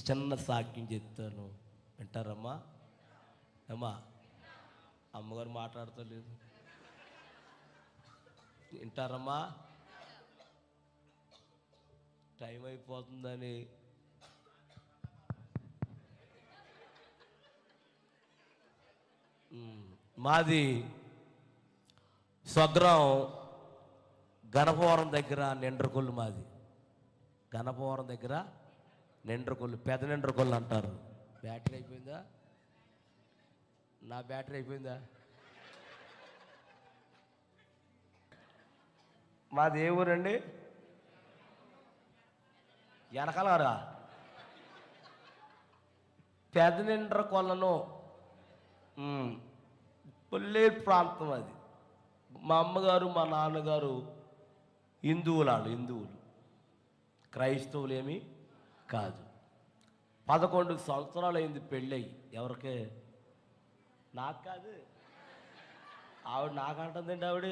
చిన్న సాక్ష్యం చెప్తాను, వింటారమ్మా? అమ్మా, అమ్మగారు మాట్లాడతలేదు, వింటారమ్మా? టైం అయిపోతుందని మాది స్వగ్రం గణపవరం దగ్గర నిండ్రకొల్లు. మాది గణపవరం దగ్గర నిండ్రకొల్లు, పెద్ద నిండ్రకొల్లు అంటారు. బ్యాటరీ అయిపోయిందా? నా బ్యాటరీ అయిపోయిందా? మాది ఏ ఊరండి? వెనకాలరా పెద్ద నిండ్రకొల్లను, కొల్లేరు ప్రాంతం అది. మా అమ్మగారు మా నాన్నగారు హిందువులు, క్రైస్తవులు ఏమీ కాదు. 11 సంవత్సరాలు అయింది పెళ్ళయి. ఎవరికే? నాకు కాదు, ఆవిడ నాకంటుందండి. ఆవిడ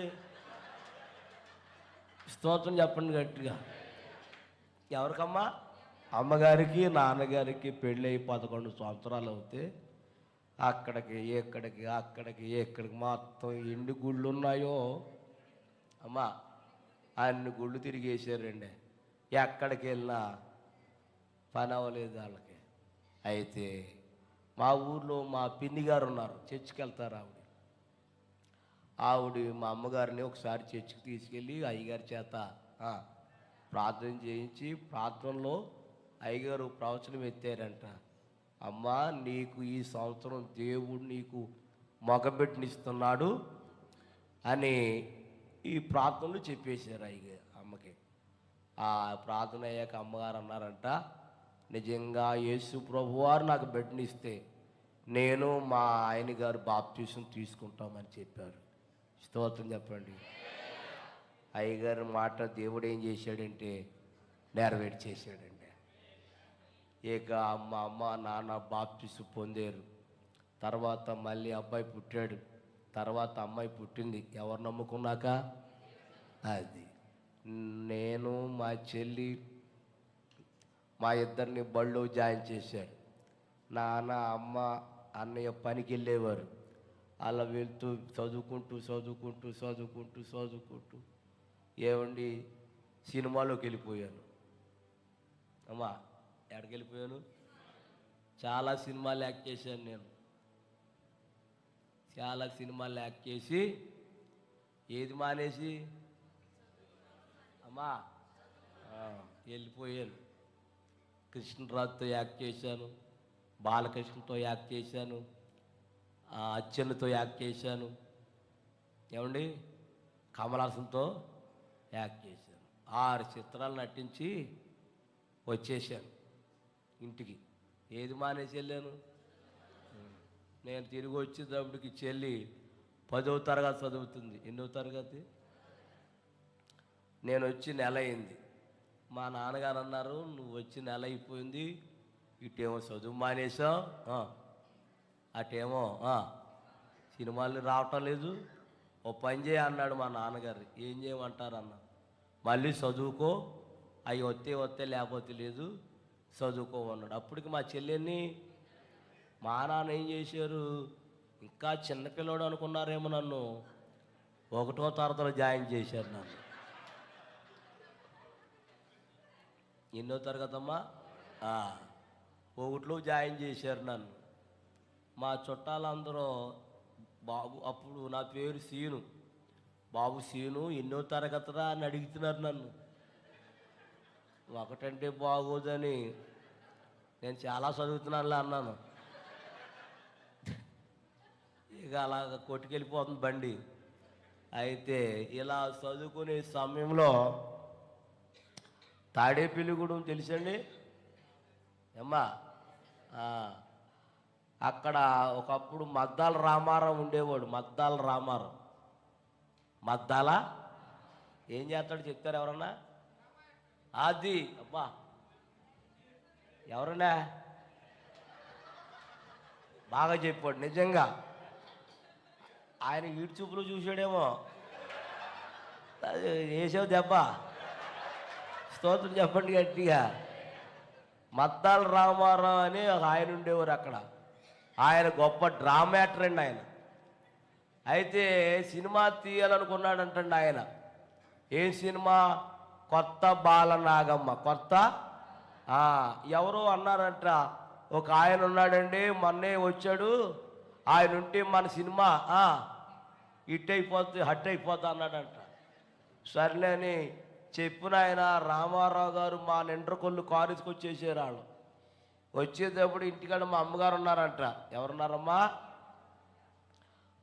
స్తోత్రం చెప్పండి గట్టిగా. ఎవరికమ్మా? అమ్మగారికి నాన్నగారికి పెళ్ళయి 11 సంవత్సరాలు అవుతే అక్కడికి ఎక్కడికి మొత్తం ఎన్ని గుళ్ళు ఉన్నాయో అమ్మా, అన్ని గుళ్ళు తిరిగేసారండి. ఎక్కడికి వెళ్ళినా పని అవ్వలేదు వాళ్ళకి. అయితే మా ఊర్లో మా పిన్ని గారు ఉన్నారు, చర్చికి వెళ్తారు. ఆవిడ మా అమ్మగారిని ఒకసారి చర్చికి తీసుకెళ్ళి అయ్యగారి చేత ప్రార్థన చేయించి, ప్రార్థనలో అయ్యగారు ప్రవచనం ఎత్తారంట. అమ్మా, నీకు ఈ సంవత్సరం దేవుడు నీకు మగబిడ్డనిస్తున్నాడు అని ఈ ప్రార్థనలు చెప్పేశారు అమ్మకి. ఆ ప్రార్థన అయ్యాక అమ్మగారు అన్నారంట, నిజంగా యేసు ప్రభువారు నాకు బిడ్డనిస్తే నేను మా ఆయన గారు బాప్తీసం తీసుకుంటామని చెప్పారు. స్తోత్రం చెప్పండి. అయ్యగారి మాట దేవుడు ఏం చేశాడంటే నెరవేర్చేసాడండి. ఇక మా అమ్మ నాన్న బాప్తీసం పొందారు. తర్వాత మళ్ళీ అబ్బాయి పుట్టాడు, తర్వాత అమ్మాయి పుట్టింది. ఎవరు నమ్ముకున్నాక? అది నేను మా చెల్లి మా ఇద్దరిని బళ్ళు జాయిన్ చేశారు. నాన్న అమ్మ అన్నయ్య పనికి వెళ్ళేవారు. అలా వెళ్తూ చదువుకుంటూ ఏమండి సినిమాలోకి వెళ్ళిపోయాను. అమ్మా, ఎక్కడికి వెళ్ళిపోయాను? చాలా సినిమాలు యాక్ట్ చేశాను నేను. చాలా సినిమాలు యాక్ట్ చేసి ఏది మానేసి అమ్మా వెళ్ళిపోయాను. కృష్ణరాజుతో యాక్ట్ చేశాను, బాలకృష్ణతో యాక్ట్ చేశాను, అచ్చెన్నతో యాక్ట్ చేశాను, ఏమండి కమలాసంతో యాక్ట్ చేశాను. 6 చిత్రాలు నటించి వచ్చేసాను ఇంటికి. ఏది మానేసి వెళ్ళాను? నేను తిరిగి వచ్చేటప్పటికి చెల్లి 10వ తరగతి చదువుతుంది. ఎన్నో తరగతి? నేను వచ్చి నెల అయింది. మా నాన్నగారు అన్నారు, నువ్వు వచ్చి నెల అయిపోయింది, ఇటేమో చదువు మానేసావు, అటేమో సినిమాలు రావటం లేదు. ఓ పని చేయ అన్నాడు మా నాన్నగారు. ఏం చేయమంటారు అన్న? మళ్ళీ చదువుకో, అవి వస్తే లేకపోతే లేదు, చదువుకో అన్నాడు. అప్పటికి మా చెల్లెని మా నాన్న ఏం చేశారు, ఇంకా చిన్నపిల్లడు అనుకున్నారేమో, నన్ను 1వ తరగతిలో జాయిన్ చేశారు. నన్ను ఎన్నో తరగతి అమ్మా? 1లో జాయిన్ చేశారు నన్ను. మా చుట్టాలందరూ బాబు, అప్పుడు నా పేరు సీను, బాబు సీను ఎన్నో తరగతిరా అని అడుగుతున్నారు నన్ను. 1 అంటే బాగోదని నేను చాలా చదువుతున్నానులే అన్నాను. ఇక అలాగ కొట్టుకెళ్ళిపోతుంది బండి. అయితే ఇలా చదువుకునే సమయంలో తాడేపల్లిగూడెం తెలుసండి అమ్మా? అక్కడ ఒకప్పుడు మద్దాల రామారావు ఉండేవాడు. మద్దాల ఏం చేస్తాడు చెప్తారు ఎవరన్నా? అది అబ్బా, ఎవరన్నా బాగా చెప్పాడు నిజంగా. ఆయన యూట్యూబ్లో చూసాడేమో, వేసావు దెబ్బ. స్తోత్రం చెప్పండి గట్టిగా. మద్దాల రామారావు అని ఒక ఆయన ఉండేవారు అక్కడ. ఆయన గొప్ప డ్రామాటర్ అండి ఆయన. అయితే సినిమా తీయాలనుకున్నాడంటండి ఆయన. ఏం సినిమా? కొత్త బాలనాగమ్మ. కొత్త ఎవరో అన్నారంట, ఒక ఆయన ఉన్నాడండి మొన్నే వచ్చాడు, ఆయన ఉంటే మన సినిమా హట్ అయిపోద్ది అన్నాడంట. సర్లే అని చెప్పిన ఆయన రామారావు గారు మా నిండ్రకొల్లు కారుకి వచ్చేసారు. వాళ్ళు వచ్చేటప్పుడు ఇంటికాడ మా అమ్మగారు ఉన్నారంట. ఎవరున్నారమ్మా?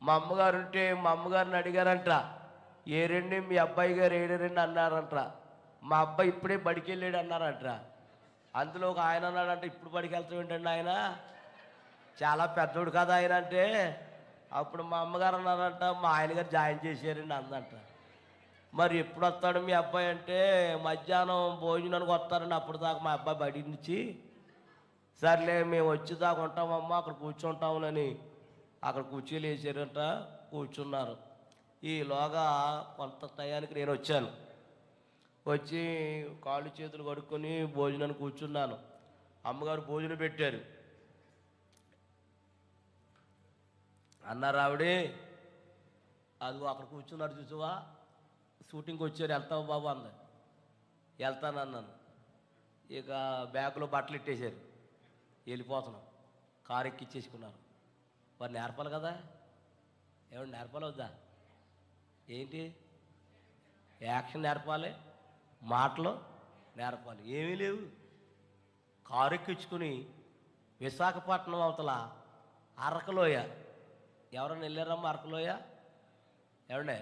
మా అమ్మగారు ఉంటే మా అమ్మగారిని అడిగారంట, ఏరండి మీ అబ్బాయి గారు ఏడారండి అన్నారంట. మా అబ్బాయి ఇప్పుడే బడికి వెళ్ళాడు అన్నారంట. అందులో ఒక ఆయన అన్నాడంటే, ఇప్పుడు బడికి వెళ్తాం ఏంటండి, ఆయన చాలా పెద్దోడు కదా ఆయన అంటే. అప్పుడు మా అమ్మగారు అన్నారంట, మా ఆయనగారు జాయిన్ చేశారండి అందంట. మరి ఎప్పుడు వస్తాడు మీ అబ్బాయి అంటే, మధ్యాహ్నం భోజనానికి వస్తారండి, అప్పుడు దాకా మా అబ్బాయి బడి నుంచి. సర్లే మేము వచ్చేదాకా ఉంటామమ్మా, అక్కడ కూర్చుంటాములని అక్కడ కుర్చీలు వేసారంట, కూర్చున్నారు. ఈలోగా కొంత టయానికి నేను వచ్చాను. వచ్చి కాళ్ళు చేతులు కడుక్కొని భోజనాన్ని కూర్చున్నాను. అమ్మగారు భోజనం పెట్టారు. అన్నారు ఆవిడే, అది అక్కడ కూర్చున్నారు చూసావా, షూటింగ్కి వచ్చారు, వెళ్తావా బాబు అంది. వెళ్తానన్నాను. ఇక బ్యాగ్లో బట్టలు ఇట్టేశారు, వెళ్ళిపోతున్నాం. కారు ఎక్కిచ్చేసుకున్నారు. వారు నేర్పాలి కదా, ఏమన్నా నేర్పాలి వద్దా? ఏంటి యాక్షన్ నేర్పాలి, మాటలు నేర్పాలి, ఏమీ లేవు. కారు ఎక్కించుకుని విశాఖపట్నం అవతల అరకలోయ, ఎవరన్నా వెళ్ళారమ్మా అరకలోయ? ఏమండే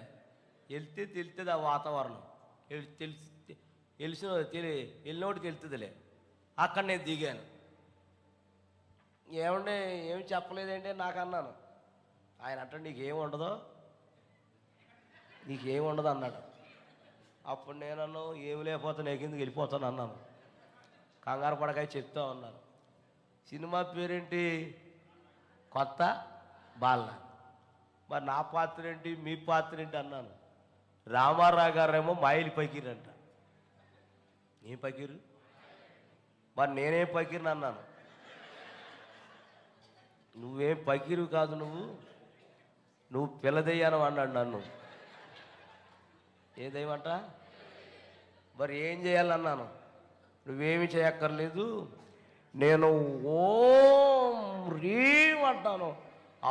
వెళ్తే తెలుస్తుంది ఆ వాతావరణం, వెళ్ళినోటి తెలుస్తుందిలే. అక్కడ నేను దిగాను. ఏమండే ఏమి చెప్పలేదేంటి నాకు అన్నాను. ఆయన అంటే నీకేం ఉండదు అన్నాడు. అప్పుడు నేనన్ను ఏమి లేకపోతే నీకెందుకు వెళ్ళిపోతాను అన్నాను. కంగారు పడకాయ చెప్తా ఉన్నాను. సినిమా పేరేంటి? కొత్త బాలన. మరి నా పాత్ర ఏంటి, మీ పాత్ర ఏంటి అన్నాను. రామారావు గారేమో మాయిలు పకీరంట. ఏం పకీరు? మరి నేనేం పకీరుని అన్నాను. నువ్వేం పకీరు కాదు, నువ్వు పిల్లదయ్యాను అన్నాడు నన్ను. ఏదేమంట? మరి ఏం చేయాలన్నాను. నువ్వేమి చేయక్కర్లేదు, నేను ఓం రీం అంటాను,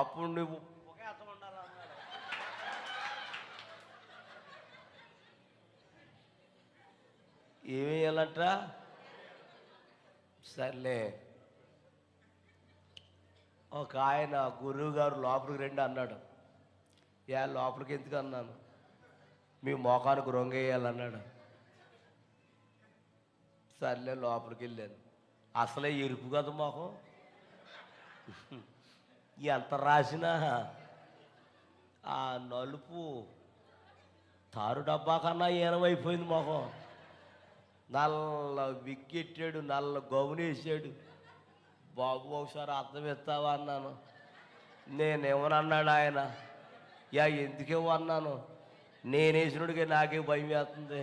అప్పుడు నువ్వు పొగేత ఉండాలన్నాడు. ఏమి చేయాలంట? సర్లే, ఒక ఆయన గురువు గారు లోపలికి రండి అన్నాడు. లోపలికి ఎందుకు అన్నాను. మీ మోకానికి రొంగేయాలన్నాడు. సర్లే లోపలికి వెళ్ళాను. అసలే ఎరుపు కదా మొహం, ఎంత రాసినా ఆ నలుపు తారు డబ్బా కన్నా ఈనమైపోయింది మొహం. నల్ల విక్కెట్టాడు, నల్ల గౌనేసాడు. బాబు ఒకసారి అర్థం ఇస్తావా అన్నాను. నేనేమన్నాడు ఆయన, ఎందుకేమో అన్నాను. నేనేసినడికే నాకే భయం వేస్తుంది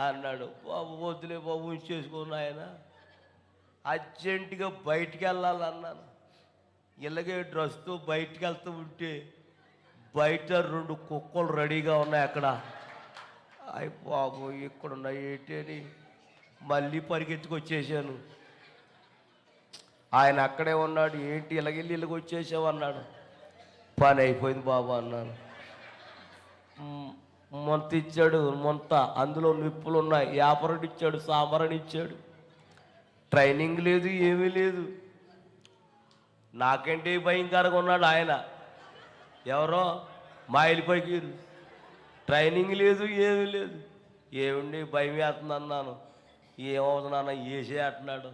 అన్నాడు. బాబు వద్దులే బాబు, ఉంచేసుకున్నా. ఆయన అర్జెంటుగా బయటికి వెళ్ళాలన్నాను. ఇలాగే డ్రెస్తో బయటికి వెళ్తూ ఉంటే బయట 2 కుక్కలు రెడీగా ఉన్నాయి అక్కడ. అయ్యి బాబు ఇక్కడున్నాయి ఏంటి అని మళ్ళీ పరిగెత్తుకొచ్చేసాను. ఆయన అక్కడే ఉన్నాడు. ఏంటి ఇలాగెళ్ళి ఇలాగ వచ్చేసావు అన్నాడు. పని అయిపోయింది బాబు అన్నాను. మొంత ఇచ్చాడు, మొంత అందులో నిప్పులు ఉన్నాయి. యాపరని ఇచ్చాడు, సాంబారని ఇచ్చాడు. ట్రైనింగ్ లేదు, ఏమీ లేదు. నాకంటే భయంకరంగా ఉన్నాడు ఆయన. ఎవరో మాయిలు పకీరు. ట్రైనింగ్ లేదు, ఏమీ లేదు. ఏమండి భయం వేస్తుంది అన్నాను. ఏమవుతున్నాను, వేసే అంటున్నాడు.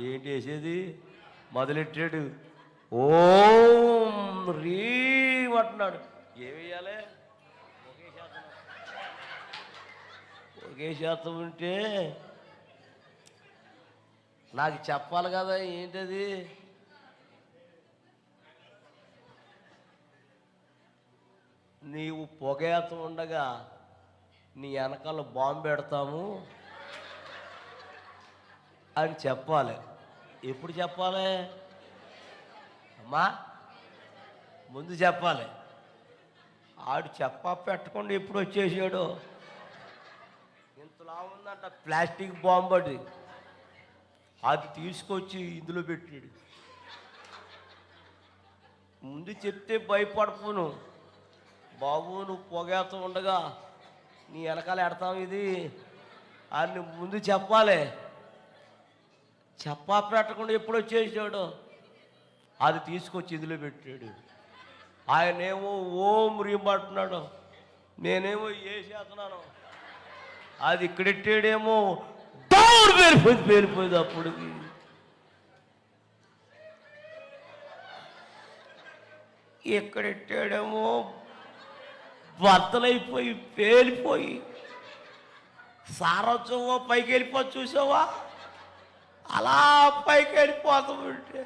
ఏంటి వేసేది? మొదలెట్టాడు. ఓం రీం అంటున్నాడు. ఏమేయాలి? ఒకే శాతం ఉంటే నాకు చెప్పాలి కదా ఏంటది. నీవు పొగేత ఉండగా నీ వెనకాల బాంబు పెడతాము అని చెప్పాలి. ఎప్పుడు చెప్పాలి అమ్మా? ముందు చెప్పాలి. ఆడు పెట్టకుండా ఎప్పుడు వచ్చేసాడు. ఇంతలా ఉందంట ప్లాస్టిక్ బాంబు, అది తీసుకొచ్చి ఇందులో పెట్టాడు. ముందు చెప్తే భయపడుకోను. బాబు నువ్వు పొగేత ఉండగా నీ వెనకాల ఎడతాం ఇది అని ముందు చెప్పాలి. పెట్టకుండా ఎప్పుడు వచ్చేసాడు. అది తీసుకొచ్చి ఇందులో పెట్టాడు. ఆయనేమో ఓం రీమంటున్నాడు, నేనేమో చేస్తున్నాను. అది ఇక్కడెట్టాడేమో డౌన్ పేలిపోయింది. అప్పటికి ఎక్కడెట్టాడేమో బద్దలైపోయి పేలిపోయి సారథ్యమో పైకి వెళ్ళిపోయి చూసావా, అలా పైకి వెళ్ళిపోతామంటే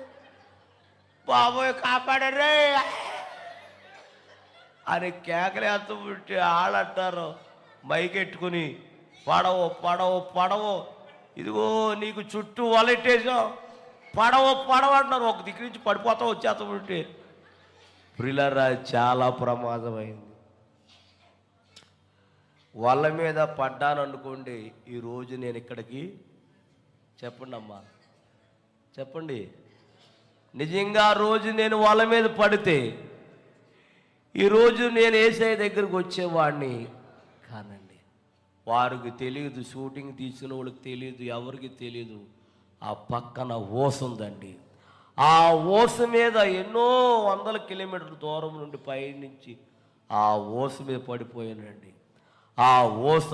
బాబోయ్ కాపాడరే అని కేకలేస్తుంటే ఆళ్ళంటారు మైకెట్టుకుని, పడవో పడవో పడవో, ఇదిగో నీకు చుట్టూ వలెట్టేసాం, పడవ అంటున్నారు. ఒక దిక్కు నుంచి పడిపోతా వచ్చేస్తామంటే ప్రిలరా చాలా ప్రమాదమైంది. వాళ్ళ మీద పడ్డాను అనుకోండి, ఈరోజు నేను ఇక్కడికి చెప్పండి అమ్మా, చెప్పండి, నిజంగా రోజు నేను వాళ్ళ మీద పడితే ఈరోజు నేను యేసయ్య దగ్గరికి వచ్చేవాడిని కానండి. వారికి తెలియదు, షూటింగ్ తీసిన వాళ్ళకి తెలియదు, ఎవరికి తెలియదు. ఆ పక్కన ఓస ఉందండి. ఆ ఓస మీద ఎన్నో వందల కిలోమీటర్ల దూరం నుండి పైనుంచి ఆ ఓస మీద పడిపోయానండి. ఆ ఓస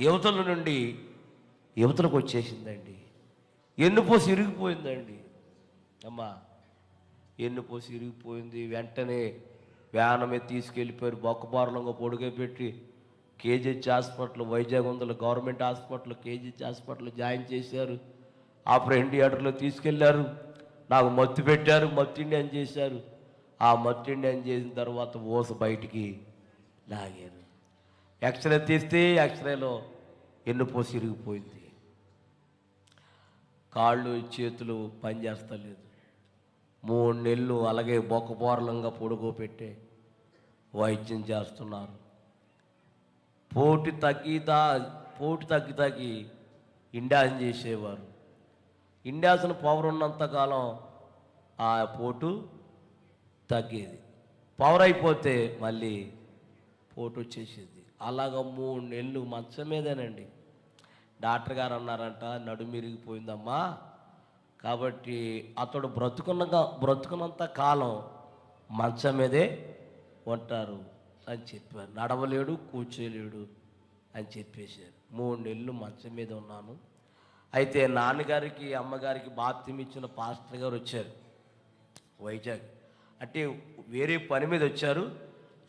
యువతల నుండి యువతలకు వచ్చేసిందండి. ఎన్నుపోసి ఇరిగిపోయిందండి అమ్మా, ఎన్నుపోసి ఇరిగిపోయింది. వెంటనే వ్యాన్ మీద తీసుకెళ్ళిపోయారు. బొక్కబారులంగా పొడుగే పెట్టి కేజీహెచ్ హాస్పిటల్, వైజాగ్ ఉందల government hospital, KGH hospital join చేశారు. ఆపరేషన్ థియేటర్లో తీసుకెళ్లారు. నాకు మత్తు పెట్టారు, మత్తిండి అని చేశారు. ఆ మత్తిండి అని చేసిన తర్వాత ఓస బయటికి లాగారు. ఎక్స్రే తీస్తే ఎక్స్రేలో ఎన్నుపోసి ఇరిగిపోయింది. కాళ్ళు చేతులు పనిచేస్తలేదు. 3 నెలలు అలాగే బొక్కబోరలంగా పొడుగోపెట్టే వైద్యం చేస్తున్నారు. పోటు తగ్గి ఇండాసన్ చేసేవారు. ఇండాసన్ పవర్ ఉన్నంతకాలం ఆ పోటు తగ్గేది, పవర్ అయిపోతే మళ్ళీ పోటు వచ్చేసేది. అలాగ 3 నెలలు మంచం మీదేనండి. డాక్టర్ గారు అన్నారంట, నడుము ఇరిగిపోయిందమ్మా, కాబట్టి అతడు బ్రతుకున్నంత కాలం మంచం మీదే ఉంటారు అని చెప్పారు. నడవలేడు, కూర్చోలేడు అని చెప్పేశారు. 3 నెలలు మంచం మీద ఉన్నాను. అయితే నాన్నగారికి అమ్మగారికి బాప్తిసం ఇచ్చిన పాస్టర్ గారు వచ్చారు వైజాగ్. అంటే వేరే పని మీద వచ్చారు.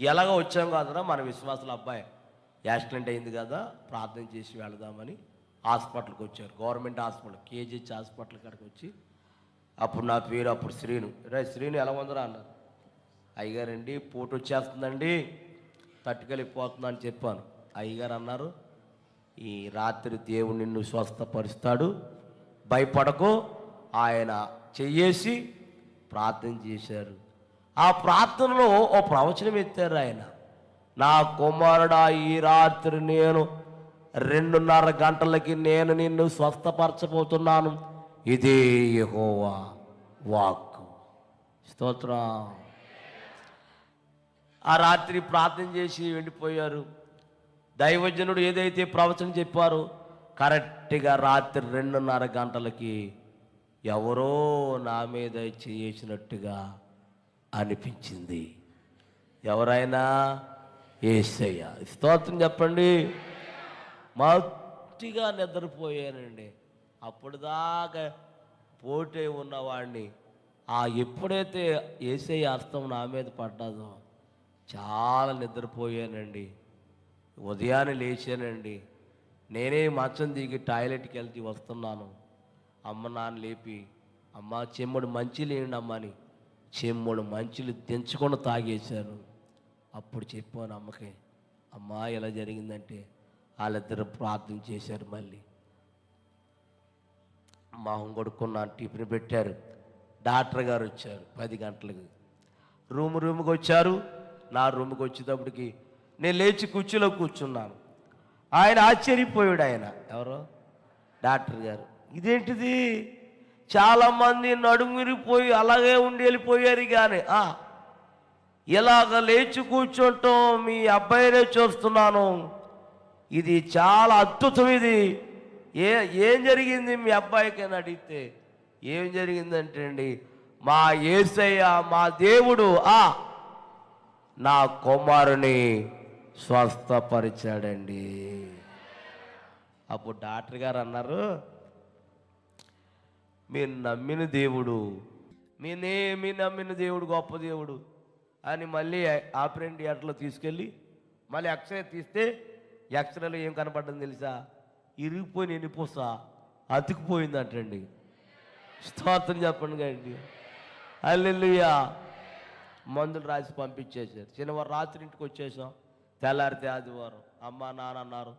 ఎలాగ వచ్చాం కాదరా, మన విశ్వాసుల అబ్బాయి యాక్సిడెంట్ అయింది కదా, ప్రార్థన చేసి వెళదామని హాస్పిటల్కి వచ్చారు. గవర్నమెంట్ హాస్పిటల్, కేజీహెచ్ హాస్పిటల్ కాడికి వచ్చి, అప్పుడు నా పేరు అప్పుడు శ్రీను ఎలా ఉందరా అన్నారు. అయ్యగారండి పోటు వచ్చేస్తుందండి, తట్టుకెళ్ళిపోతుందా అని చెప్పాను. అయ్యగారు అన్నారు, ఈ రాత్రి దేవుడు నిన్ను స్వస్థపరుస్తాడు, భయపడకు. ఆయన చెయ్యేసి ప్రార్థన చేశారు. ఆ ప్రార్థనలో ఓ ప్రవచనం ఎత్తారు ఆయన. నా కుమారుడా, ఈ రాత్రి నేను 2:30 గంటలకి నేను నిన్ను స్వస్థపరచబోతున్నాను, ఇదే యెహోవా వాక్కు. స్తోత్రం. ఆ రాత్రి ప్రార్థన చేసి వెళ్ళిపోయారు. దైవజనుడు ఏదైతే ప్రవచనం చెప్పారో కరెక్ట్గా రాత్రి 2:30 గంటలకి ఎవరో నా మీద చేసినట్టుగా అనిపించింది. ఎవరైనా యేసయ్య. స్తోత్రం చెప్పండి. మత్తుగా నిద్రపోయానండి. అప్పుడు దాకా పోటే ఉన్నవాడిని ఎప్పుడైతే యేసయ్య హస్తం నా మీద పడ్డాదో చాలా నిద్రపోయానండి. ఉదయాన్నే లేచానండి. నేనే మంచం దిగి టాయిలెట్కి వెళ్తే వస్తున్నాను. అమ్మ నాన్న లేపి, అమ్మ చెమ్ముడు మంచిలు వేయండి అమ్మని చెమ్ముడు మంచిలు తెంచుకొని తాగేశాను. అప్పుడు చెప్పాను అమ్మకి, అమ్మ ఎలా జరిగిందంటే వాళ్ళిద్దరు ప్రార్థన చేశారు. మళ్ళీ మొహం కొడుకున్నాను, టిఫిన్ పెట్టారు. డాక్టర్ గారు వచ్చారు 10 గంటలకు. రూమ్కి వచ్చారు. నా రూమ్కి వచ్చేటప్పటికి నేను లేచి కుర్చీలో కూర్చున్నాను. ఆయన ఆశ్చర్యపోయాడు. ఆయన ఎవరో డాక్టర్ గారు, ఇదేంటిది చాలామంది నడుమురిపోయి అలాగే ఉండి వెళ్ళిపోయారు, కానీ ఇలాగ లేచి కూర్చోటం మీ అబ్బాయినే చూస్తున్నాను, ఇది చాలా అద్భుతం. ఇది ఏం జరిగింది మీ అబ్బాయికి అని అడిగితే, ఏం జరిగిందంటే అండి, మా యేసయ్య మా దేవుడు నా కుమారుని స్వస్థపరిచాడండి. అప్పుడు డాక్టర్ గారు అన్నారు, మీరు నమ్మిన దేవుడు, మీ నమ్మిన దేవుడు గొప్ప దేవుడు అని మళ్ళీ ఆపరేషన్ థియేటర్లో తీసుకెళ్ళి మళ్ళీ ఎక్స్రే తీస్తే ఎక్స్రేలో ఏం కనపడ్డని తెలుసా? ఇరిగిపోయిన ఎన్నిపోస అతుకుపోయిందంటండి. స్తోత్రం చెప్పండి కండి. హల్లెలూయా. మందులు రాసి పంపించేశారు. శనివారం రాత్రి ఇంటికి వచ్చేసాం. తెల్లారితే ఆదివారం. అమ్మ నాన్న అన్నారు,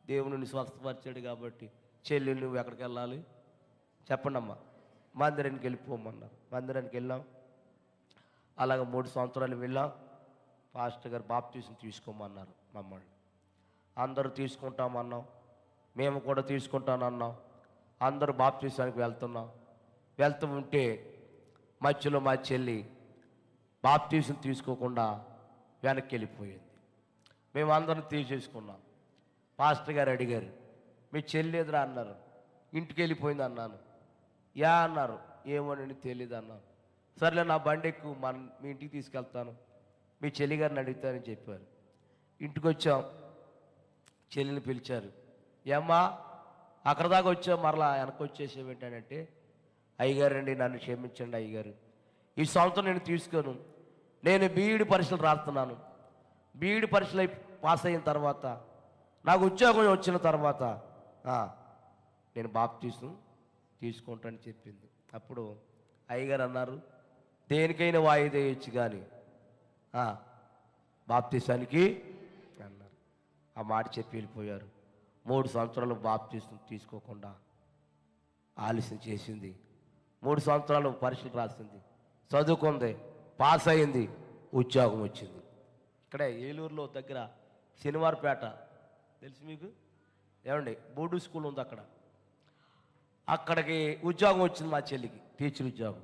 దేవుని స్వస్థపరిచాడు కాబట్టి చెల్లి నువ్వు ఎక్కడికి వెళ్ళాలి చెప్పండి అమ్మా, మందిరానికి వెళ్ళిపోమన్నారు. మందిరానికి వెళ్ళాం. అలాగ 3 సంవత్సరాలు వెళ్ళాం. పాస్టర్ గారు బాప్తీసం తీసుకోమన్నారు మమ్మల్ని. అందరూ తీసుకుంటామన్నాం, మేము కూడా తీసుకుంటానన్నాం. అందరూ బాప్తీసానికి వెళ్తున్నాం. వెళ్తూ ఉంటే మధ్యలో మా చెల్లి బాప్తీసం తీసుకోకుండా వెనక్కి వెళ్ళిపోయింది. మేము అందరం తీసేసుకున్నాం. పాస్టర్ గారు అడిగారు, మీ చెల్లి ఎదురా అన్నారు. ఇంటికి వెళ్ళిపోయింది అన్నాను. యా అన్నారు. ఏమోనని తెలియదు అన్నాను. సర్లే నా బండి ఎక్కువ మీ ఇంటికి తీసుకెళ్తాను, మీ చెల్లి గారిని అడుగుతానని చెప్పారు. ఇంటికి వచ్చాం. చెల్లిని పిలిచారు. ఏమ్మా అక్కడ దాకా వచ్చాం, మరలా వెనక్కి వచ్చేసేమిటంటే, అయ్యగారండి నన్ను క్షమించండి అయ్యగారు, ఈ సంవత్సరం నేను తీసుకోను. నేను బీఈడి పరీక్షలు రాస్తున్నాను. బీఈడి పరీక్షలు పాస్ అయిన తర్వాత నాకు ఉద్యోగం వచ్చిన తర్వాత నేను బాప్తీసం తీసుకుంటానని చెప్పింది. అప్పుడు అయ్యగారు అన్నారు, దేనికైనా వాయిదా వేయచ్చు కానీ బాప్తీసానికి అన్నారు. ఆ మాట చెప్పి వెళ్ళిపోయారు. 3 సంవత్సరాలు బాప్తీసం తీసుకోకుండా ఆలస్యం చేసింది. 3 సంవత్సరాలు పరీక్షలు రాసింది, చదువుకుంది, పాస్ అయింది, ఉద్యోగం వచ్చింది. ఇక్కడే ఏలూరులో దగ్గర శనివారపేట తెలుసు మీకు ఏమండి, బోర్డు స్కూల్ ఉంది అక్కడ. అక్కడికి ఉద్యోగం వచ్చింది మా చెల్లికి, టీచర్ ఉద్యోగం.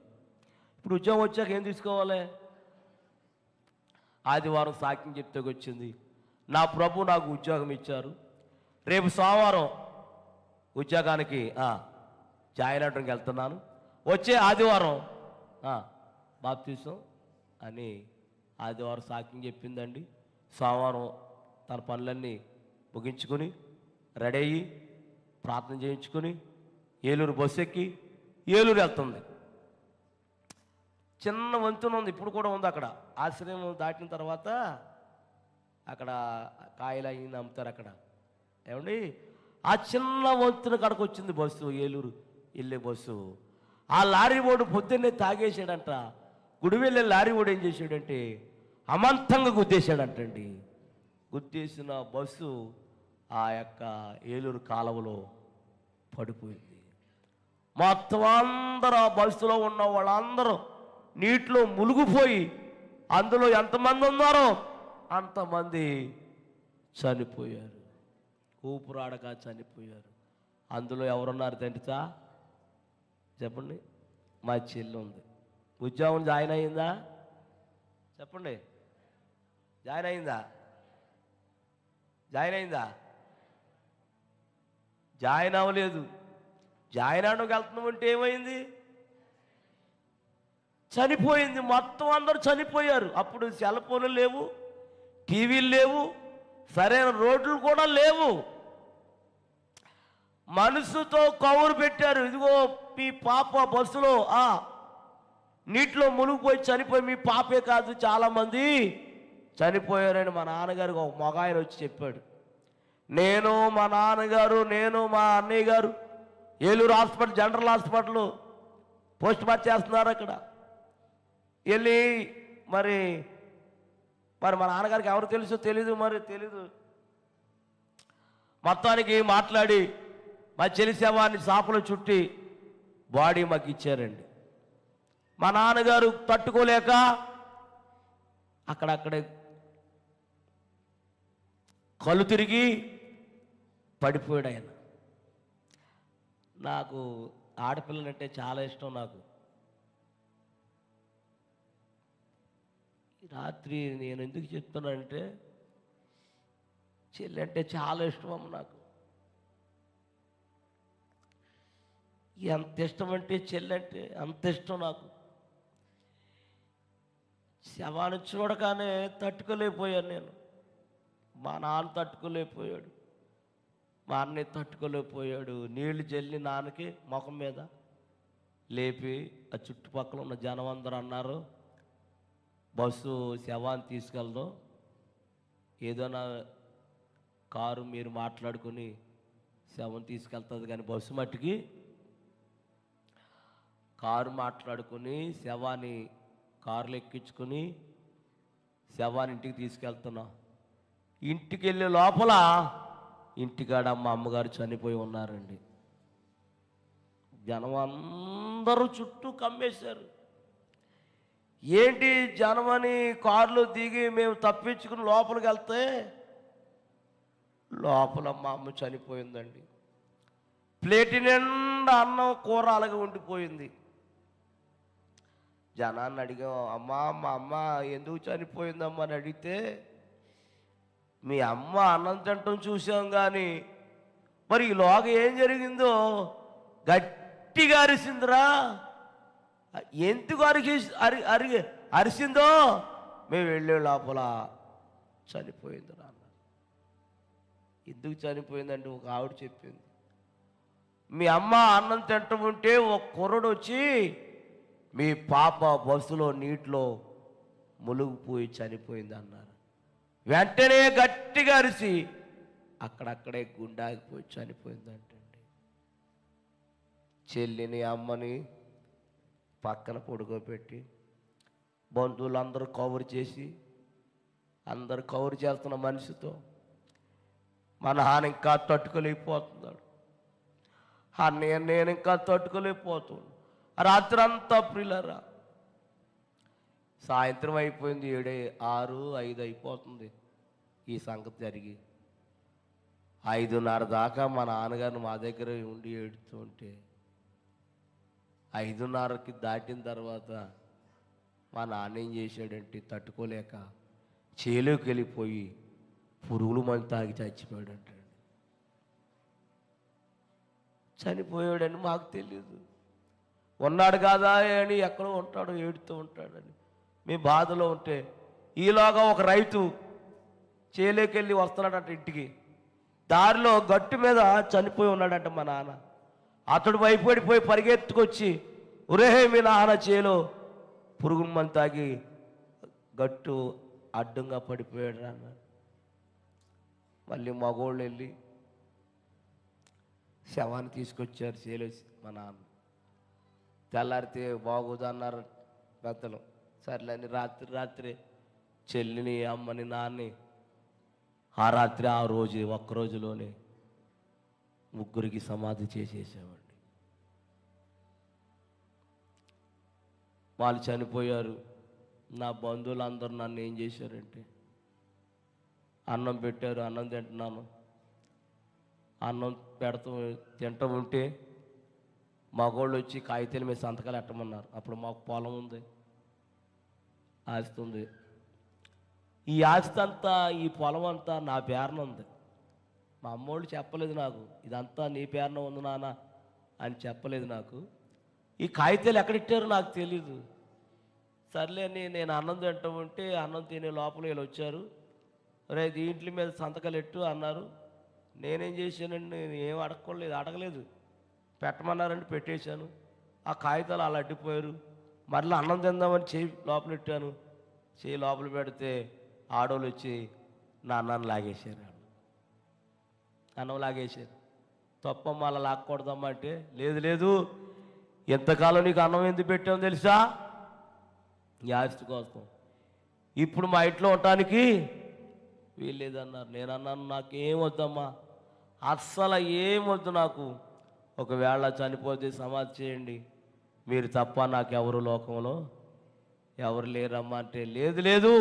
ఇప్పుడు ఉద్యోగం వచ్చాక ఏం తీసుకోవాలి? ఆదివారం సాక్ష్యం చెప్తే వచ్చింది, నా ప్రభు నాకు ఉద్యోగం ఇచ్చారు, రేపు సోమవారం ఉద్యోగానికి జాయిన్ అవడానికి వెళ్తున్నాను, వచ్చే ఆదివారం బాప్తీసం అని ఆదివారం సాక్ష్యం చెప్పిందండి. సోమవారం తన పనులన్నీ ముగించుకొని రెడీ అయ్యి ప్రార్థన చేయించుకొని ఏలూరు బస్సు ఎక్కి ఏలూరు వెళ్తుంది. చిన్న వంతెన ఉంది, ఇప్పుడు కూడా ఉంది అక్కడ. ఆశ్రయం దాటిన తర్వాత అక్కడ కాయలు అయ్యి అమ్ముతారు అక్కడ. ఏమండి, ఆ చిన్న వంతెన కాడకు వచ్చింది బస్సు, ఏలూరు వెళ్ళే బస్సు. ఆ లారీ ఓడు పొద్దున్నే తాగేసాడంట. గుడి వెళ్ళే లారీ ఓడు ఏం చేశాడంటే అమాంతంగా గుద్దేశాడంటండి. గుద్దేసిన బస్సు ఆ యొక్క ఏలూరు కాలువలో పడిపోయింది. మొత్తం అందరూ ఆ బస్సులో ఉన్న వాళ్ళందరూ నీటిలో మునిగిపోయి అందులో ఎంతమంది ఉన్నారో అంతమంది చనిపోయారు, ఊపిరాడక చనిపోయారు. అందులో ఎవరున్నారు తెలుసా? చెప్పండి. మా చెల్లి ఉంది. ఉద్యోగం జాయిన్ అయిందా? చెప్పండి. జాయిన్ అయిందా? జాయిన్ అయిందా? జాయిన్ అవ్వలేదు. జాయిన్ అవడానికి వెళ్తున్నామంటే ఏమైంది? చనిపోయింది. మొత్తం అందరూ చనిపోయారు. అప్పుడు సెల్ ఫోన్లు లేవు, టీవీలు లేవు, సరైన రోడ్లు కూడా లేవు. మనసుతో కౌరు పెట్టారు, ఇదిగో మీ పాప బస్సులో నీటిలో మునిగిపోయి చనిపోయి, మీ పాపే కాదు చాలామంది చనిపోయారని మా నాన్నగారికి ఒక మగాయన వచ్చి చెప్పాడు. నేను మా నాన్నగారు, నేను మా అన్నయ్య గారు Eluru hospital, general hospital post mortem చేస్తున్నారు. అక్కడ వెళ్ళి మరి మా నాన్నగారికి ఎవరు తెలుసో తెలీదు, మరి తెలీదు. మొత్తానికి మాట్లాడి మా చెల్లి శవాన్ని సాపలో చుట్టి బాడీ మాకు ఇచ్చారండి. మా నాన్నగారు తట్టుకోలేక అక్కడక్కడే కళ్ళు తిరిగి పడిపోయాడు ఆయన. నాకు ఆడపిల్లలంటే చాలా ఇష్టం. నాకు రాత్రి నేను ఎందుకు చెప్తున్నానంటే చెల్లి అంటే చాలా ఇష్టం అమ్మ. నాకు ఎంత ఇష్టం అంటే చెల్లి అంటే అంత ఇష్టం నాకు. శవాన్ని చూడగానే తట్టుకోలేకపోయాను నేను. మా నాన్న తట్టుకోలేకపోయాడు, మా అన్నయ్య తట్టుకోలేకపోయాడు. నీళ్లు జల్లి నాన్నకి ముఖం మీద లేపి ఆ చుట్టుపక్కల ఉన్న జనం అందరూ అన్నారు, బస్సు శవాన్ని తీసుకెళ్దాం, ఏదైనా కారు మీరు మాట్లాడుకుని శవం తీసుకెళ్తుంది, కానీ బస్సు మట్టికి కారు మాట్లాడుకుని శవాన్ని కారులో ఎక్కించుకొని శవాన్ని ఇంటికి తీసుకెళ్తున్నాం. ఇంటికి వెళ్ళే లోపల ఇంటికాడ మా అమ్మగారు చనిపోయి ఉన్నారండి. జనం అందరూ చుట్టూ కమ్మేశారు. ఏంటి జనమని కారులో దిగి మేము తప్పించుకుని లోపలికి వెళ్తే లోపల మా అమ్మ చనిపోయిందండి. ప్లేట్ నిండా అన్నం కూర అలాగే ఉండిపోయింది. జనాన్ని అడిగాం, అమ్మా మా అమ్మ ఎందుకు చనిపోయిందమ్మా అని అడిగితే, మీ అమ్మ అన్నం తింటం చూసాం కానీ మరి ఈలోగా ఏం జరిగిందో గట్టిగా అరిసిందిరా, ఎందుకు అరిసిందో మేము వెళ్ళే లోపల చనిపోయిందిరా అన్నారు. ఎందుకు చనిపోయిందంటే ఒక ఆవిడ చెప్పింది, మీ అమ్మ అన్నం తింటం ఉంటే ఒక కుర్రడు వచ్చి మీ పాప బస్సులో నీటిలో మునిగిపోయి చనిపోయింది అన్నారు. వెంటనే గట్టిగా అరిసి అక్కడక్కడే గుండాగిపోయి చనిపోయిందంటండి. చెల్లిని అమ్మని పక్కన పడుకోబెట్టి బంధువులందరూ కవర్ చేసి, అందరు కవర్ చేస్తున్న మనిషితో మా నాన్న ఇంకా తట్టుకోలేకపోతున్నాడు, అన్నయ్య నేను ఇంకా తట్టుకోలేకపోతున్నాను. రాత్రి అంతా ప్రియులరా, సాయంత్రం అయిపోయింది, 7, 6, 5 అయిపోతుంది ఈ సంగతి జరిగి. 5:30 దాకా మా నాన్నగారిని మా దగ్గర ఉండి ఏడుతూ ఉంటే 5:30కి దాటిన తర్వాత మా నాన్న ఏం చేశాడంటే తట్టుకోలేక చేలోకి వెళ్ళిపోయి పురుగులు మందు తాగి చచ్చిపోయాడంట. చనిపోయాడని మాకు తెలియదు. ఉన్నాడు కాదా అని ఎక్కడో ఉంటాడు, ఏడుతూ ఉంటాడని మేము బాధలో ఉంటే ఈలోగా ఒక రైతు చేలోకి వెళ్ళి వస్తున్నాడంట ఇంటికి. దారిలో గట్టు మీద చనిపోయి ఉన్నాడంట మా నాన్న. అతడు భయపడిపోయి పరిగెత్తుకొచ్చి, ఒరే మీ నాన్న చేలో పురుగు మందు తాగి గట్టు అడ్డంగా పడిపోయాడు అన్నాడు. మళ్ళీ మగోళ్ళు వెళ్ళి శవాన్ని తీసుకొచ్చారు చేలేసి. మా నాన్న తెల్లారితే బాగోదు అన్నారు పెద్దలు. సర్లేని రాత్రి చెల్లిని అమ్మని నాన్ని ఆ రాత్రి ఆ రోజు ఒక్కరోజులోనే ముగ్గురికి సమాధి చేసేసామండి. వాళ్ళు చనిపోయారు. నా బంధువులందరూ నన్ను ఏం చేశారంటే అన్నం పెట్టారు, అన్నం తింటున్నాను. అన్నం తింటూ ఉంటే మగోళ్ళు వచ్చి కాగితాల మీద సంతకాలు ఎట్టమన్నారు. అప్పుడు మాకు పొలం ఉంది, ఆస్తి ఉంది. ఈ ఆస్తి అంతా, ఈ పొలం అంతా నా పేరున ఉంది. మా అమ్మోళ్ళు చెప్పలేదు నాకు, ఇదంతా నీ పేరున ఉంది నాన్న అని చెప్పలేదు నాకు. ఈ కాగితాలు ఎక్కడిట్టారో నాకు తెలీదు. సర్లే అని నేను అన్నం తింటూ ఉంటే అన్నం తినే లోపల వీళ్ళు వచ్చారు, రే దీంట్ల మీద సంతకాలు ఎట్టు అన్నారు. నేనేం చేశానండి, నేను ఏం అడగలేదు. పెట్టమన్నారంటే పెట్టేశాను. ఆ కాగితాలు అలా అడ్డిపోయారు. మరలా అన్నం తిందామని చేయి లోపల పెట్టాను. చేయి లోపల పెడితే ఆడోళ్ళు వచ్చి నా అన్నాన్ని లాగేశారు. అన్నం లాగేశారు. తప్పమ్మ అలా లాక్కూడదమ్మా అంటే, లేదు ఎంతకాలం నీకు అన్నం ఎందుకు పెట్టామో తెలుసా, ఈ ఆస్తి కోసం. ఇప్పుడు మా ఇంట్లో ఉండటానికి వీల్లేదన్నారు. నేను అన్నాను, నాకేం వద్దమ్మా, అస్సలు ఏం వద్దు నాకు. ఒకవేళ చనిపోతే సమాధి చేయండి, మీరు తప్ప నాకెవరు లోకంలో ఎవరు లేరమ్మా అంటే, లేదు లేదు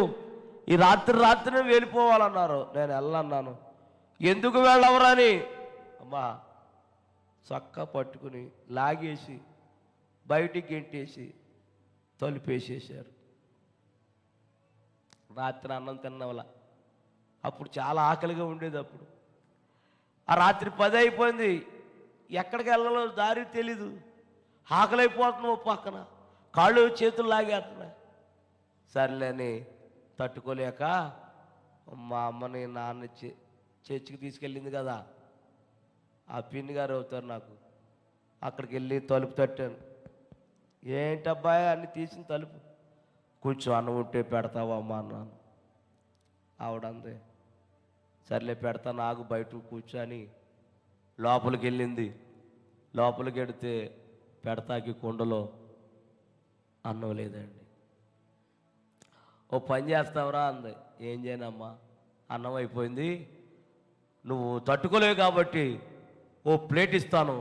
ఈ రాత్రి వెళ్ళిపోవాలన్నారు. నేను వెళ్ళన్నాను. ఎందుకు వెళ్ళవరని అమ్మా చక్క పట్టుకుని లాగేసి బయటికి గెంటేసి తలుపేసేసారు. రాత్రి అన్నం తిన్నవల, అప్పుడు చాలా ఆకలిగా ఉండేది. అప్పుడు ఆ రాత్రి 10 అయిపోయింది, ఎక్కడికి వెళ్ళాలో దారి తెలీదు. ఆకలి అయిపోతున్నావు, పక్కన కాళ్ళు చేతులు లాగేస్తున్నాయి. సర్లేని తట్టుకోలేక మా అమ్మని నాన్న చర్చికి తీసుకెళ్ళింది కదా, ఆ పిన్ని గారు అవుతారు నాకు, అక్కడికి వెళ్ళి తలుపు తట్టాను. ఏంటబ్బాయి అన్ని తీసిన తలుపు, కొంచెం అన్నం ఉంటే పెడతావా అమ్మా అన్నాను. ఆవిడంది సర్లే పెడతా, నాకు బయట కూర్చొని లోపలికి వెళ్ళింది. లోపలికి వెడితే పెడతాకి కుండలో అన్నం లేదండి. ఓ పని చేస్తావురా అంది. ఏం చేయనమ్మా, అన్నం అయిపోయింది, నువ్వు తట్టుకోలేవు కాబట్టి ఓ ప్లేట్ ఇస్తాను,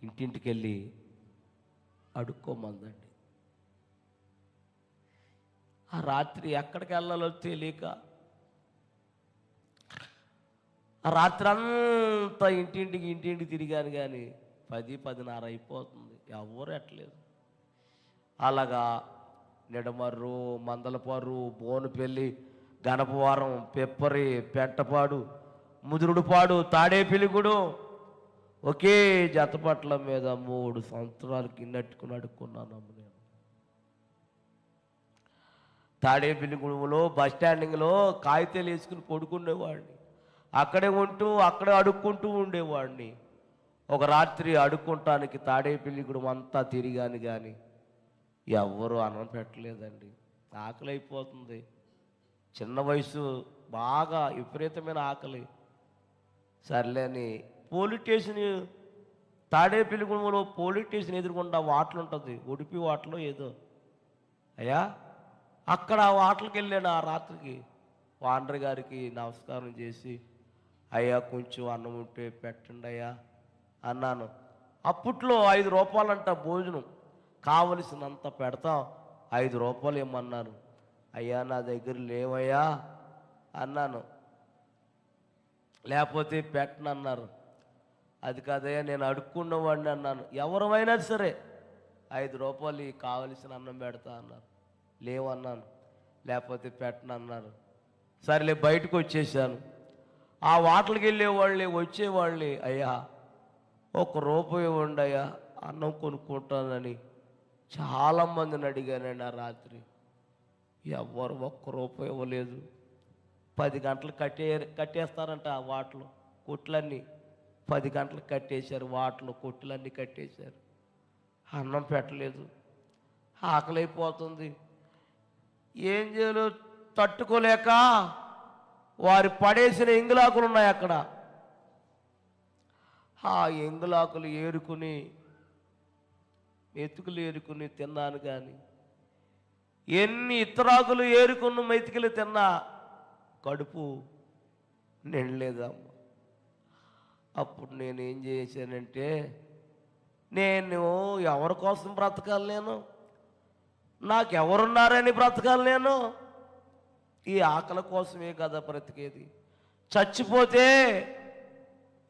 ఇంటింటికి వెళ్ళి అడుక్కోమందండి. ఆ రాత్రి ఎక్కడికి వెళ్ళాలో తెలియక ఆ రాత్రి అంతా ఇంటింటికి తిరిగాను, కానీ 10-10:30 అయిపోతుంది, ఎవరు ఎట్టలేదు. అలాగా నిడమర్రు, మందలపారు, బోనుపల్లి, గణపవరం, పెప్పరి, పెంటపాడు, ముదురుడుపాడు, తాడేపిలిగూడు ఒకే జతపట్ల మీద 3 సంవత్సరాలకి నెట్టుకుని అడుక్కున్నానమ్మ నేను. తాడేపిలిగూడెంలో బస్ స్టాండింగ్లో కాగితాలు వేసుకుని పడుకునేవాడిని. అక్కడే ఉంటూ అక్కడే అడుక్కుంటూ ఉండేవాడిని. ఒక రాత్రి అడుక్కుంటానికి తాడేపిలిగూడెం అంతా తిరిగాను, కానీ ఎవ్వరూ అన్నం పెట్టలేదండి. ఆకలి అయిపోతుంది, చిన్న వయసు, బాగా విపరీతమైన ఆకలి. సర్లేని పోలీస్ స్టేషన్, తాడేపిలిగూడెంలో పోలీస్ స్టేషన్ ఎదురుకుండా వాటలు ఉంటుంది, ఉడిపి వాటలో ఏదో అయ్యా, అక్కడ ఆ వాటలకి వెళ్ళాను. ఆ రాత్రికి వాండర్ గారికి నమస్కారం చేసి, అయ్యా కొంచెం అన్నం ఉంటే పెట్టండి అయ్యా అన్నాను. అప్పట్లో 5 రూపాయలంట భోజనం, కావలసినంత పెడతాం, 5 రూపాయలు ఇమ్మన్నాను. అయ్యా నా దగ్గర లేవయ్యా అన్నాను. లేకపోతే పెట్టనన్నారు. అది కాదయ్యా నేను అడుక్కున్నవాడిని అన్నాను. ఎవరమైనా సరే 5 రూపాయలు కావలసిన అన్నం పెడతా అన్నారు. లేవన్నాను. లేకపోతే పెట్టనన్నారు. సరేలే బయటకు వచ్చేసాను. ఆ వాటలకి వెళ్ళేవాళ్ళే వచ్చేవాళ్ళే, అయ్యా 1 రూపాయి ఇవ్వండి అయ్యా అన్నం కొనుక్కుంటానని చాలామందిని అడిగానండి. ఆ రాత్రి ఎవ్వరు 1 రూపాయి ఇవ్వలేదు. 10 గంటలు కట్టేస్తారంట ఆ వాటలు కొట్లన్నీ. 10 గంటలకు కట్టేశారు, వాటలు కొట్టులన్నీ కట్టేశారు. అన్నం పెట్టలేదు, ఆకలైపోతుంది. ఏం చేయాలో తట్టుకోలేక వారి పడేసిన ఎంగులాకులు ఉన్నాయి అక్కడ, ఆ ఎంగులాకులు ఏరుకుని మెతుకులు ఏరుకుని తిన్నాను. కానీ ఎన్ని ఇతరాకులు ఏరుకున్న మెతుకులు తిన్నా కడుపు నిండలేదమ్మ. అప్పుడు నేనేం చేశానంటే, నేను ఎవరి కోసం బ్రతకాలి, నాకెవరున్నారని బ్రతకాలి, ఈ ఆకలి కోసమే కదా బ్రతికేది. చచ్చిపోతే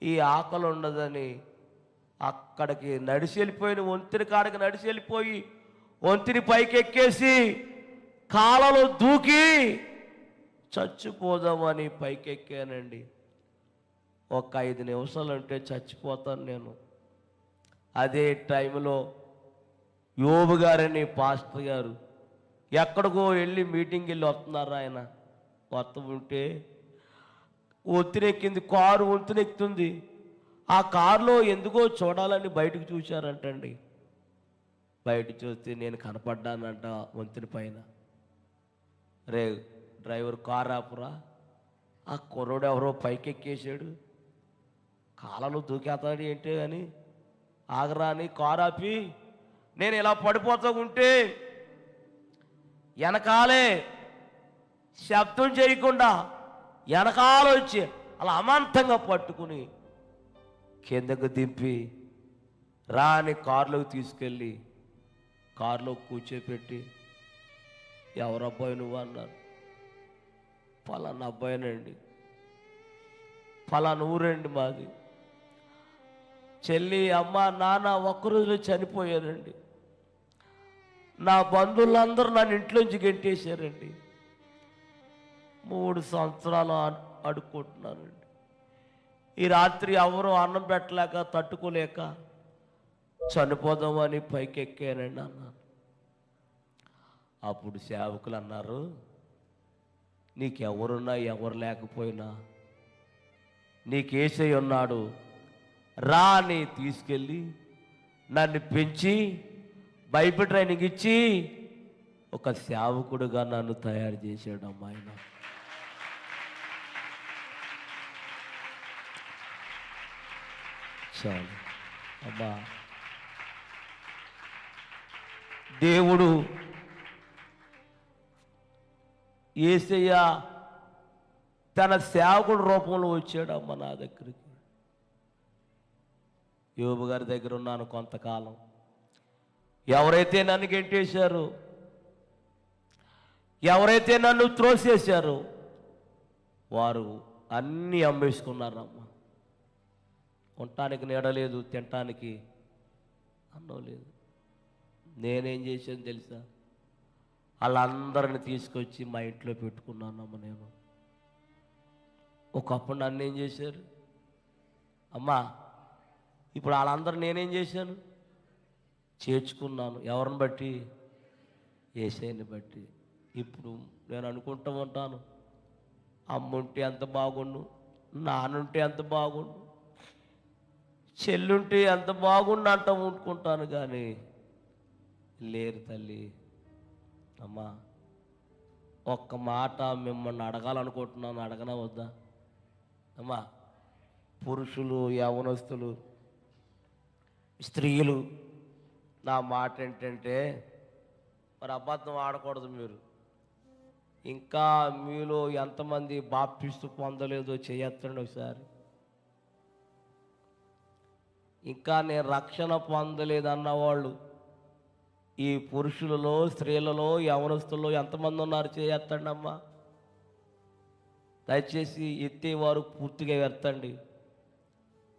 ఈ ఆకలి ఉండదని అక్కడికి నడిచి వెళ్ళిపోయిన వంతిని కాడికి నడిచి వెళ్ళిపోయి వంతిని పైకి ఎక్కేసి కాలలో దూకి చచ్చిపోదామని పైకి ఎక్కానండి. ఒక 5 నిమిషాలు అంటే చచ్చిపోతాను నేను. అదే టైంలో యోబు గారని పాస్టర్ గారు ఎక్కడికో వెళ్ళి మీటింగ్కి వెళ్ళి వస్తున్నారు. ఆయన వస్తూ ఉంటే ఒత్తినెక్కింది, కారు వంతునెక్కుతుంది. ఆ కారులో ఎందుకో చూడాలని బయటకు చూశారంటండి. బయట చూస్తే నేను కనపడ్డానంట వంతుని పైన. రే డ్రైవర్ కారు ఆపురా, ఆ కుర్రోడు ఎవరో పైకి ఎక్కేసాడు, కాలలో దూకేస్తాడు ఏంటి అని ఆగరా అని కారు ఆపి నేను ఇలా పడిపోతూ ఉంటే వెనకాలే శబ్దం చేయకుండా వెనకాల వచ్చి అలా అమాంతంగా పట్టుకుని కిందకు దింపి రా అని కారులోకి తీసుకెళ్ళి కారులో కూర్చోపెట్టి, ఎవరబ్బాయి నువ్వు అన్నారు. పలానా అబ్బాయినండి, పలానా ఊరండి మాది. చెల్లి, అమ్మ, నాన్న ఒక్కరోజులో చనిపోయారండి. నా బంధువులందరూ నన్ను ఇంట్లోంచి గెంటేశారండి. 3 సంవత్సరాలు అడుక్కుంటున్నానండి. ఈ రాత్రి ఎవరు అన్నం పెట్టలేక తట్టుకోలేక చనిపోదామని పైకి ఎక్కానండి అన్నాను. అప్పుడు సేవకులు అన్నారు, నీకెవరున్నా ఎవరు లేకపోయినా నీకేసై ఉన్నాడు, రా అని తీసుకెళ్ళి నన్ను పెంచి బైబిల్ ట్రైనింగ్ ఇచ్చి ఒక సేవకుడుగా నన్ను తయారు చేశాడు అమ్మా ఆయన. చాలు అమ్మా. దేవుడు యేసయ్య తన సేవకుడు రూపంలో వచ్చాడమ్మ నా దగ్గరికి. యోబు గారి దగ్గర ఉన్నాను కొంతకాలం. ఎవరైతే నన్ను గెంటేశారో, ఎవరైతే నన్ను త్రోసేశారో వారు అన్నీ అమ్మేసుకున్నారమ్మ. ఉండటానికి నీడ లేదు, తినటానికి అన్నం లేదు. నేనేం చేశాను తెలుసా? వాళ్ళందరిని తీసుకొచ్చి మా ఇంట్లో పెట్టుకున్నానమ్మ నేను. ఒకప్పుడు నన్ను ఏం చేశారు అమ్మా, ఇప్పుడు వాళ్ళందరూ నేనేం చేశాను? చేర్చుకున్నాను. ఎవరిని బట్టి? యేసయ్యని బట్టి. ఇప్పుడు నేను అనుకుంటూ ఉంటాను, అమ్ముంటే ఎంత బాగుండు, నాన్నుంటే ఎంత బాగుండు, చెల్లుంటే ఎంత బాగుండు అంటూ ఉంటుకుంటాను. కానీ లేరు తల్లి. అమ్మా, ఒక్క మాట మిమ్మల్ని అడగాలనుకుంటున్నాను, అడగనా వద్దా? అమ్మా, పురుషులు, యవ్వనస్తులు, స్త్రీలు, నా మాట ఏంటంటే, మరి అబద్ధం ఆడకూడదు. మీరు ఇంకా మీలో ఎంతమంది బాప్టిస్టు పొందలేదో చేయొద్దండి ఒకసారి. ఇంకా నేను రక్షణ పొందలేదన్న వాళ్ళు ఈ పురుషులలో, స్త్రీలలో, యవనస్తుల్లో ఎంతమంది ఉన్నారు? చేయొద్దండి అమ్మా. దయచేసి ఎత్తేవారు పూర్తిగా ఎత్తండి.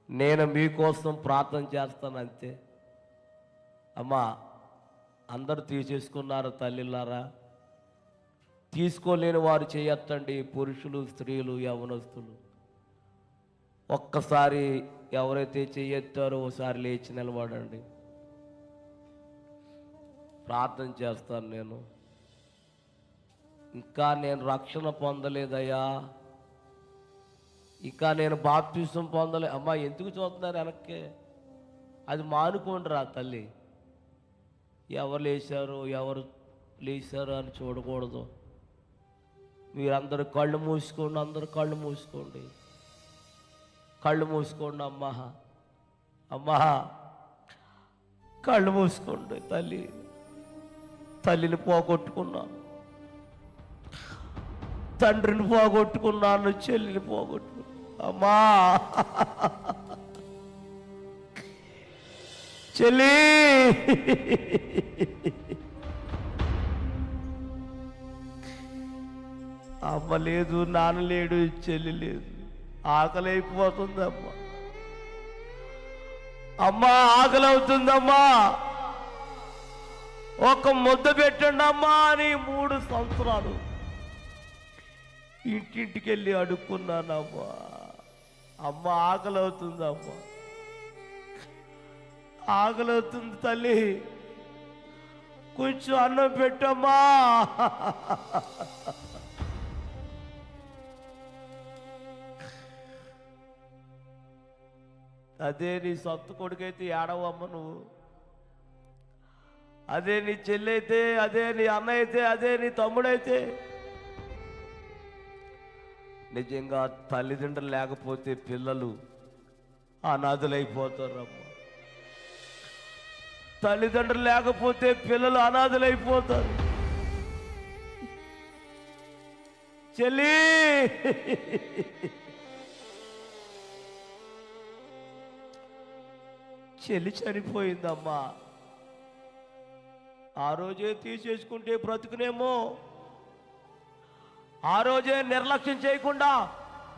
నేను మీకోసం ప్రార్థన చేస్తాను అంతే. అమ్మా, అందరూ తీసేసుకున్నారు తల్లిలారా. తీసుకోలేని వారు చేయొద్దండి, పురుషులు, స్త్రీలు, యవనస్తులు. ఒక్కసారి ఎవరైతే చేయెత్తారో ఒకసారి లేచి నిలబడండి. ప్రార్థన చేస్తాను నేను. ఇంకా నేను రక్షణ పొందలేదయ్యా, ఇంకా నేను బాప్తిసం పొందలే. అమ్మా, ఎందుకు చూస్తున్నారు వెనక్కి? అది మానుకోండి రా తల్లి. ఎవరు లేచారు, ఎవరు లేచారు అని చూడకూడదు. మీరందరూ కళ్ళు మూసుకోండి, అందరూ కళ్ళు మూసుకోండి, కళ్ళు మూసుకోండి. అమ్మా, అమ్మా, కళ్ళు మూసుకోండి. తల్లి, తల్లిని పోగొట్టుకున్నాను, తండ్రిని పోగొట్టుకున్నాను, చెల్లిని పోగొట్టుకున్నాను. అమ్మా, చెల్లి, అమ్మ లేదు, నాన్న లేడు, చెల్లి లేదు. ఆకలి అయిపోతుంది అమ్మ. అమ్మా, ఆకలి అవుతుందమ్మా, ఒక ముద్ద పెట్టండి అమ్మా అని 3 సంవత్సరాలు ఇంటింటికి వెళ్ళి అడుక్కున్నానమ్మా. అమ్మ, ఆకలి అవుతుందమ్మా, ఆకలి అవుతుంది తల్లి, కొంచెం అన్నం పెట్టమ్మా. అదే నీ సొంత కొడుకైతే ఏడవమ్మ నువ్వు, అదే నీ చెల్లైతే, అదే నీ అన్న అయితే, అదే నీ తమ్ముడైతే. నిజంగా తల్లిదండ్రులు లేకపోతే పిల్లలు అనాథులైపోతారమ్మ. తల్లిదండ్రులు లేకపోతే పిల్లలు అనాథులైపోతారు. చెల్లి, చెల్లి చనిపోయిందమ్మా. ఆ రోజే తీసేసుకుంటే బ్రతుకునేమో, ఆ రోజే నిర్లక్ష్యం చేయకుండా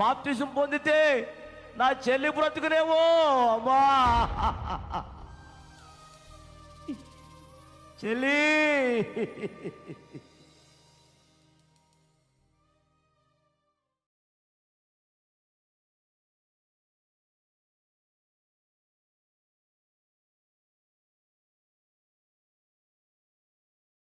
బాప్తిజం పొందితే నా చెల్లి బ్రతుకునేమో. అమ్మా చెల్లి